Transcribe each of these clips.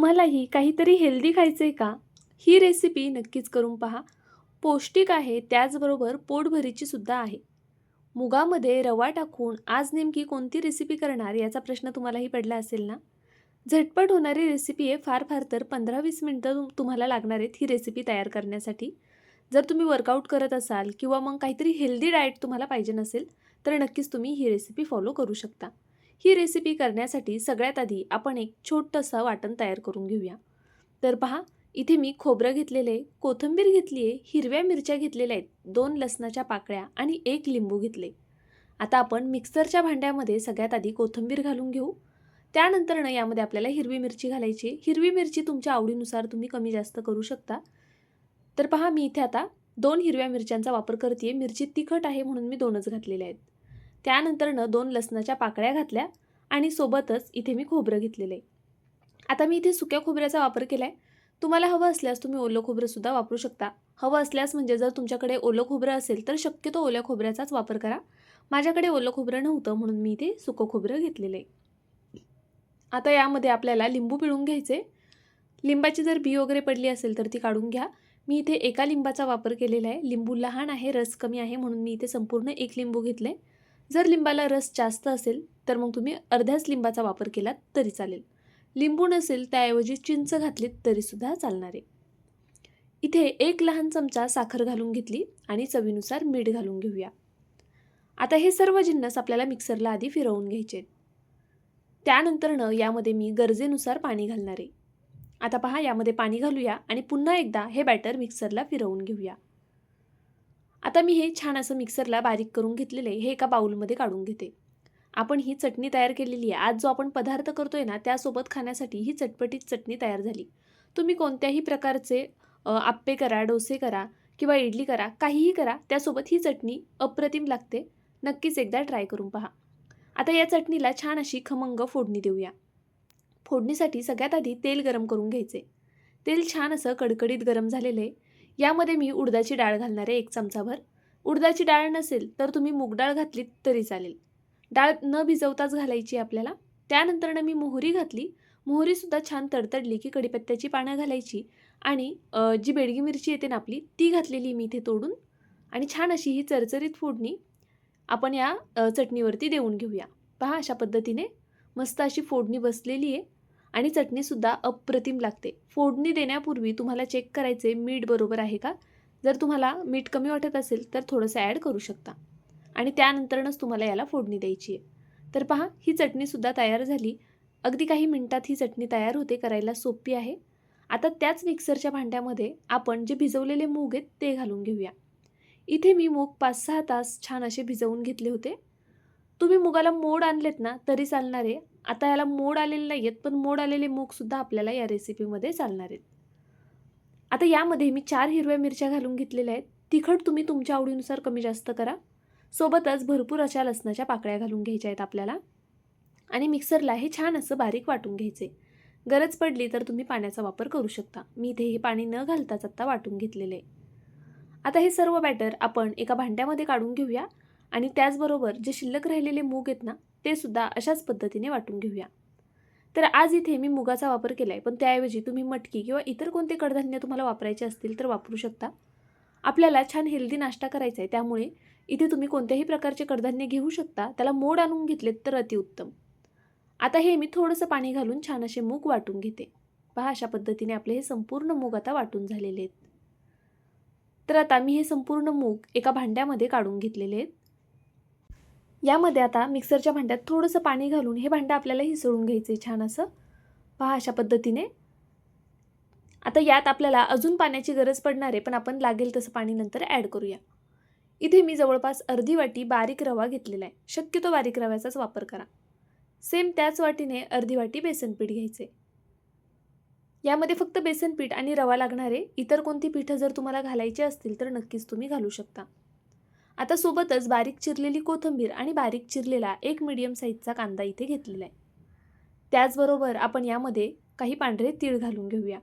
तुम्हालाही काहीतरी हेल्दी खायचं आहे का? ही रेसिपी नक्कीच करून पहा. पौष्टिक आहे, त्याचबरोबर पोटभरीची सुद्धा आहे. मुगामध्ये रवा टाकून आज नेमकी कोणती रेसिपी करणार याचा प्रश्न तुम्हालाही पडला असेल ना? झटपट होणारी रेसिपी आहे. फार फार तर 15-20 मिनिटं तुम्हाला लागणार आहेत ही रेसिपी तयार करण्यासाठी. जर तुम्ही वर्कआउट करत असाल किंवा मग काहीतरी हेल्दी डाएट तुम्हाला पाहिजे नसेल, तर नक्कीच तुम्ही ही रेसिपी फॉलो करू शकता. ही रेसिपी करण्यासाठी सगळ्यात आधी आपण एक छोटंसं वाटण तयार करून घेऊया. तर पहा, इथे मी खोबरं घेतलेलं आहे, कोथिंबीर घेतली आहे, हिरव्या मिरच्या घातलेल्या आहेत, 2 लसणाच्या पाकळ्या आणि 1 लिंबू घेतले. आता आपण मिक्सरच्या भांड्यामध्ये सगळ्यात आधी कोथिंबीर घालून घेऊ. त्यानंतरनं यामध्ये आपल्याला हिरवी मिरची घालायची. हिरवी मिरची तुमच्या आवडीनुसार तुम्ही कमी जास्त करू शकता. तर पहा, मी इथे आता 2 हिरव्या मिरच्यांचा वापर करते आहे. मिरची तिखट आहे म्हणून मी 2च घातलेल्या आहेत. त्यानंतरनं 2 लसणाच्या पाकळ्या घातल्या आणि सोबतच इथे मी खोबरं घेतलेलं आहे. आता मी इथे सुक्या खोबऱ्याचा वापर केला आहे. तुम्हाला हवं असल्यास तुम्ही ओलं खोबरंसुद्धा वापरू शकता. हवं असल्यास म्हणजे जर तुमच्याकडे ओलं खोबरं असेल तर शक्यतो ओल्या खोबऱ्याचाच वापर करा. माझ्याकडे ओलं खोबरं नव्हतं म्हणून मी इथे सुकं खोबरं घेतलेलं आहे. आता यामध्ये आपल्याला लिंबू पिळून घ्यायचे. लिंबाची जर बी वगैरे पडली असेल तर ती काढून घ्या. मी इथे एका लिंबाचा वापर केलेला आहे. लिंबू लहान आहे, रस कमी आहे म्हणून मी इथे संपूर्ण 1 लिंबू घेतले. जर लिंबाला रस जास्त असेल तर मग तुम्ही अर्ध्याच लिंबाचा वापर केलात तरी चालेल. लिंबू नसेल त्याऐवजी चिंच घातलीत तरीसुद्धा चालणार आहे. इथे 1 लहान चमचा साखर घालून घेतली आणि चवीनुसार मीठ घालून घेऊया. आता हे सर्व जिन्नस आपल्याला मिक्सरला आधी फिरवून घ्यायचे आहेत. त्यानंतरनं यामध्ये मी गरजेनुसार पाणी घालणार आहे. आता पहा, यामध्ये पाणी घालूया आणि पुन्हा एकदा हे बॅटर मिक्सरला फिरवून घेऊया. आता मी हे छान असं मिक्सरला बारीक करून घेतलेलं आहे. हे एका बाउलमध्ये काढून घेते. आपण ही चटणी तयार केलेली आहे. आज जो आपण पदार्थ करतोय ना, त्यासोबत खाण्यासाठी ही चटपटीत चटणी तयार झाली. तुम्ही कोणत्याही प्रकारचे आप्पे करा, डोसे करा किंवा इडली करा, काहीही करा, त्यासोबत ही चटणी अप्रतिम लागते. नक्कीच एकदा ट्राय करून पहा. आता या चटणीला छान अशी खमंग फोडणी देऊया. फोडणीसाठी सगळ्यात आधी तेल गरम करून घ्यायचे. तेल छान असं कडकडीत गरम झालेलं आहे. यामध्ये मी उडदाची डाळ घालणार आहे 1 चमचाभर. उडदाची डाळ नसेल तर तुम्ही मूग डाळ घातलीत तरी चालेल. डाळ न भिजवताच घालायची आपल्याला. त्यानंतरनं मी मोहरी घातली. मोहरीसुद्धा छान तडतडली की कढीपत्त्याची पानं घालायची आणि जी बेडगी मिरची येते ना आपली, ती घातलेली मी इथे तोडून आणि छान अशी ही चरचरीत फोडणी आपण या चटणीवरती देऊन घेऊया. पहा, अशा पद्धतीने मस्त अशी फोडणी बसलेली आहे आणि चटणीसुद्धा अप्रतिम लागते. फोडणी देण्यापूर्वी तुम्हाला चेक करायचे मीठ बरोबर आहे का? जर तुम्हाला मीठ कमी वाटत असेल तर थोडंसं ॲड करू शकता आणि त्यानंतरच तुम्हाला याला फोडणी द्यायची आहे. तर पहा, ही चटणीसुद्धा तयार झाली. अगदी काही मिनिटात ही चटणी तयार होते, करायला सोपी आहे. आता त्याच मिक्सरच्या भांड्यामध्ये आपण जे भिजवलेले मूग आहेत ते घालून घेऊया. इथे मी मूग 5-6 तास छान असे भिजवून घेतले होते. तुम्ही मुगाला मोड आणलेत ना तरी चालणार आहे. आता याला मोड आलेले नाही आहेत, पण मोड आलेले मूगसुद्धा आपल्याला या रेसिपीमध्ये चालणार आहेत. आता यामध्ये मी 4 हिरव्या मिरच्या घालून घेतलेल्या आहेत. तिखट तुम्ही तुमच्या आवडीनुसार कमी जास्त करा. सोबतच भरपूर अशा लसणाच्या पाकळ्या घालून घ्यायच्या आहेत आपल्याला आणि मिक्सरला हे छान असं बारीक वाटून घ्यायचे. गरज पडली तर तुम्ही पाण्याचा वापर करू शकता. मी इथे हे पाणी न घालताच आत्ता वाटून घेतलेले आहे. आता हे सर्व बॅटर आपण एका भांड्यामध्ये काढून घेऊया आणि त्याचबरोबर जे शिल्लक राहिलेले मूग आहेत ना, ते सुद्धा अशाच पद्धतीने वाटून घेऊया. तर आज इथे मी मुगाचा वापर केला आहे, पण त्याऐवजी तुम्ही मटकी किंवा इतर कोणते कडधान्य तुम्हाला वापरायचे असतील तर वापरू शकता. आपल्याला छान हेल्दी नाश्ता करायचा आहे, त्यामुळे इथे तुम्ही कोणत्याही प्रकारचे कडधान्य घेऊ शकता. त्याला मोड आणून घेतलेत तर अतिउत्तम. आता हे मी थोडंसं पाणी घालून छान असे मूग वाटून घेते. पहा, अशा पद्धतीने आपले हे संपूर्ण मूग आता वाटून झालेले आहेत. तर आता मी हे संपूर्ण मूग एका भांड्यामध्ये काढून घेतलेले आहेत. यामध्ये आता मिक्सरच्या भांड्यात थोडंसं पाणी घालून हे भांडं आपल्याला हिसळून घ्यायचं आहे छान असं. पहा, अशा पद्धतीने. आता यात आपल्याला अजून पाण्याची गरज पडणार आहे, पण आपण लागेल तसं पाणी नंतर ॲड करूया. इथे मी जवळपास अर्धी वाटी बारीक रवा घेतलेला आहे. शक्यतो बारीक रव्याचाच वापर करा. सेम त्याच वाटीने अर्धी वाटी बेसन पीठ घ्यायचे. यामध्ये फक्त बेसन पीठ आणि रवा लागणार आहे. इतर कोणती पीठं जर तुम्हाला घालायची असतील तर नक्कीच तुम्ही घालू शकता. आता सोबतच बारीक चिरलेली कोथिंबीर आणि बारीक चिरलेला 1 मीडियम साईजचा कांदा इथे घेतलेला आहे. त्याचबरोबर आपण यामध्ये काही पांढरे तीळ घालून घेऊया.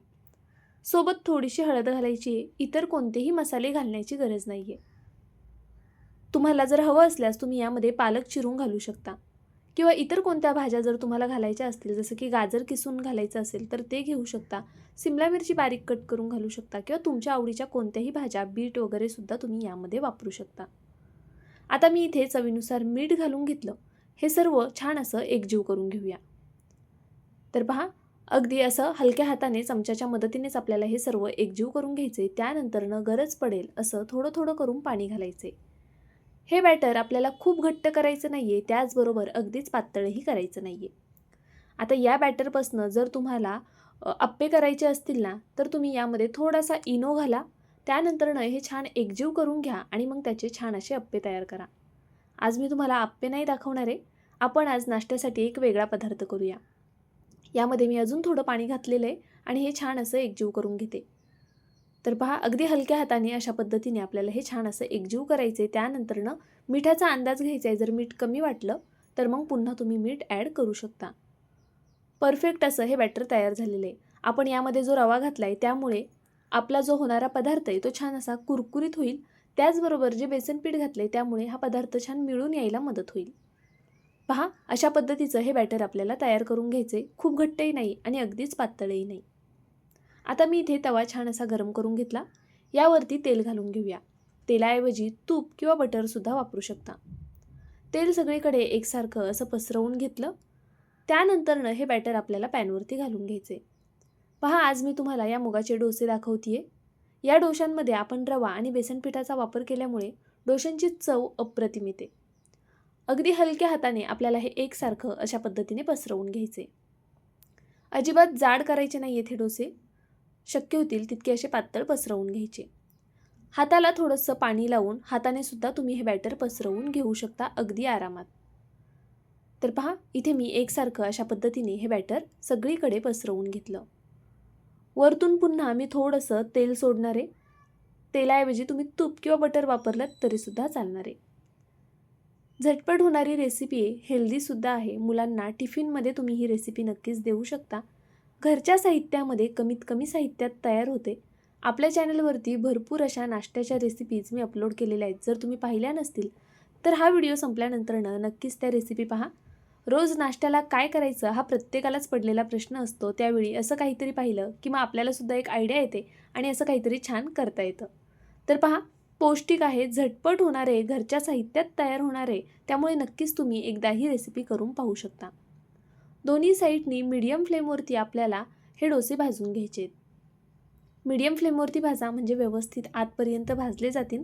सोबत थोडीशी हळद घालायची. इतर कोणतेही मसाले घालण्याची गरज नाही आहे. तुम्हाला जर हवं असल्यास तुम्ही यामध्ये पालक चिरून घालू शकता किंवा इतर कोणत्या भाज्या जर तुम्हाला घालायच्या असतील, जसं की गाजर किसून घालायचं असेल तर ते घेऊ शकता. सिमला मिरची बारीक कट करून घालू शकता किंवा तुमच्या आवडीच्या कोणत्याही भाज्या, बीट वगैरे सुद्धा तुम्ही यामध्ये वापरू शकता. आता मी इथे चवीनुसार मीठ घालून घेतलं. हे सर्व छान असं एकजीव करून घेऊया. तर पहा, अगदी असं हलक्या हाताने चमच्याच्या मदतीनेच आपल्याला हे सर्व एकजीव करून घ्यायचे. त्यानंतरनं गरज पडेल असं थोडं थोडं करून पाणी घालायचे. हे बॅटर आपल्याला खूप घट्ट करायचं नाहीये, त्याचबरोबर अगदीच पातळही करायचं नाहीये. आता या बॅटरपासनं जर तुम्हाला अप्पे करायचे असतील ना, तर तुम्ही यामध्ये थोडासा इनो घाला. त्यानंतरनं हे छान एकजीव करून घ्या आणि मग त्याचे छान असे अप्पे तयार करा. आज मी तुम्हाला अप्पे नाही दाखवणार आहे. आपण आज नाश्त्यासाठी एक वेगळा पदार्थ करूया. यामध्ये मी अजून थोडं पाणी घातलेलं आहे आणि हे छान असं एकजीव करून घेते. तर पहा, अगदी हलक्या हाताने अशा पद्धतीने आपल्याला हे छान असं एकजीव करायचे. त्यानंतरनं मिठाचा अंदाज घ्यायचा आहे. जर मीठ कमी वाटलं तर मग पुन्हा तुम्ही मीठ ॲड करू शकता. परफेक्ट असं हे बॅटर तयार झालेलं आहे. आपण यामध्ये जो रवा घातला आहे त्यामुळे आपला जो होणारा पदार्थ आहे तो छान असा कुरकुरीत होईल. त्याचबरोबर जे बेसन पीठ घातले त्यामुळे हा पदार्थ छान मिळून यायला मदत होईल. पहा, अशा पद्धतीचं हे बॅटर आपल्याला तयार करून घ्यायचे. खूप घट्टही नाही आणि अगदीच पातळही नाही. आता मी इथे तवा छान असा गरम करून घेतला. यावरती तेल घालून घेऊया. तेलाऐवजी तूप किंवा बटरसुद्धा वापरू शकता. तेल सगळीकडे एकसारखं असं पसरवून घेतलं. त्यानंतरनं हे बॅटर आपल्याला पॅनवरती घालून घ्यायचे. पहा, आज मी तुम्हाला या मुगाचे डोसे दाखवतेय. या डोशांमध्ये आपण रवा आणि बेसन पिठाचा वापर केल्यामुळे डोशांची चव अप्रतिम येते. अगदी हलक्या हाताने आपल्याला हे एकसारखं अशा पद्धतीने पसरवून घ्यायचे. अजिबात जाड करायचे नाही आहेत हे डोसे. शक्य होतील तितके असे पातळ पसरवून घ्यायचे. हाताला थोडंसं पाणी लावून हाताने सुद्धा तुम्ही हे बॅटर पसरवून घेऊ शकता अगदी आरामात. तर पहा, इथे मी एकसारखं अशा पद्धतीने हे बॅटर सगळीकडे पसरवून घेतलं. वरतून पुन्हा मी थोडंसं तेल सोडणार आहे. तेलाऐवजी तुम्ही तूप किंवा बटर वापरलं तरीसुद्धा चालणार आहे. झटपट होणारी रेसिपी आहे, हेल्दीसुद्धा आहे. मुलांना टिफिनमध्ये तुम्ही ही रेसिपी नक्कीच देऊ शकता. घरच्या साहित्यामध्ये कमीत कमी साहित्यात तयार होते. आपल्या चॅनलवरती भरपूर अशा नाश्त्याच्या रेसिपीज मी अपलोड केलेल्या आहेत. जर तुम्ही पाहिल्या नसतील तर हा व्हिडिओ संपल्यानंतरनं नक्कीच त्या रेसिपी पहा. रोज नाश्त्याला काय करायचं हा प्रत्येकालाच पडलेला प्रश्न असतो. त्यावेळी असं काहीतरी पाहिलं की मग आपल्यालासुद्धा एक आयडिया येते आणि असं काहीतरी छान करता येतं. तर पहा, पौष्टिक आहे, झटपट होणारे, घरच्या साहित्यात तयार होणारे, त्यामुळे नक्कीच तुम्ही एकदा ही रेसिपी करून पाहू शकता. दोन्ही साईडनी मीडियम फ्लेमवरती आपल्याला हे डोसे भाजून घ्यायचे आहेत. मीडियम फ्लेमवरती भाजा म्हणजे व्यवस्थित आतपर्यंत भाजले जातील,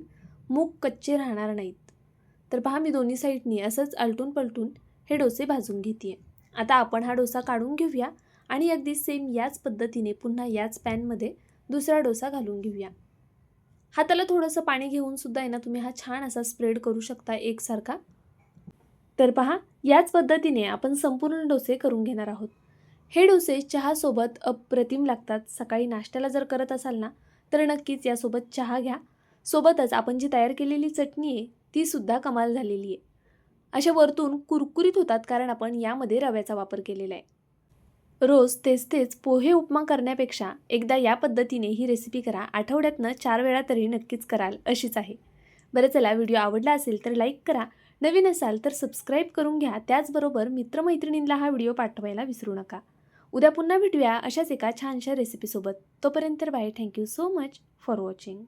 मूग कच्चे राहणार नाहीत. तर पहा, मी दोन्ही साईडनी असंच आलटून पलटून हे डोसे भाजून घेते. आता आपण हा डोसा काढून घेऊया आणि अगदी सेम याच पद्धतीने पुन्हा याच पॅनमध्ये दुसरा डोसा घालून घेऊया. हाताला थोडंसं पाणी घेऊन सुद्धा आहे ना तुम्ही हा छान असा स्प्रेड करू शकता एकसारखा. तर पहा, याच पद्धतीने आपण संपूर्ण डोसे करून घेणार आहोत. हे डोसे चहासोबत अप्रतिम लागतात. सकाळी नाश्त्याला जर करत असाल ना तर नक्कीच यासोबत चहा घ्या. सोबतच आपण जी तयार केलेली चटणी आहे ती सुद्धा कमाल झालेली आहे. अशा वरतून कुरकुरीत होतात कारण आपण यामध्ये रव्याचा वापर केलेला आहे. रोज तेच पोहे उपमा करण्यापेक्षा एकदा या पद्धतीने ही रेसिपी करा. आठवड्यातनं 4 वेळा तरी नक्कीच कराल अशीच आहे. बरं चला, व्हिडिओ आवडला असेल तर लाईक करा. नवीन असाल तर सबस्क्राईब करून घ्या. त्याचबरोबर मित्रमैत्रिणींना हा व्हिडिओ पाठवायला विसरू नका. उद्या पुन्हा भेटूया अशाच एका छानशा रेसिपीसोबत. तोपर्यंत bye. Thank you so much for watching.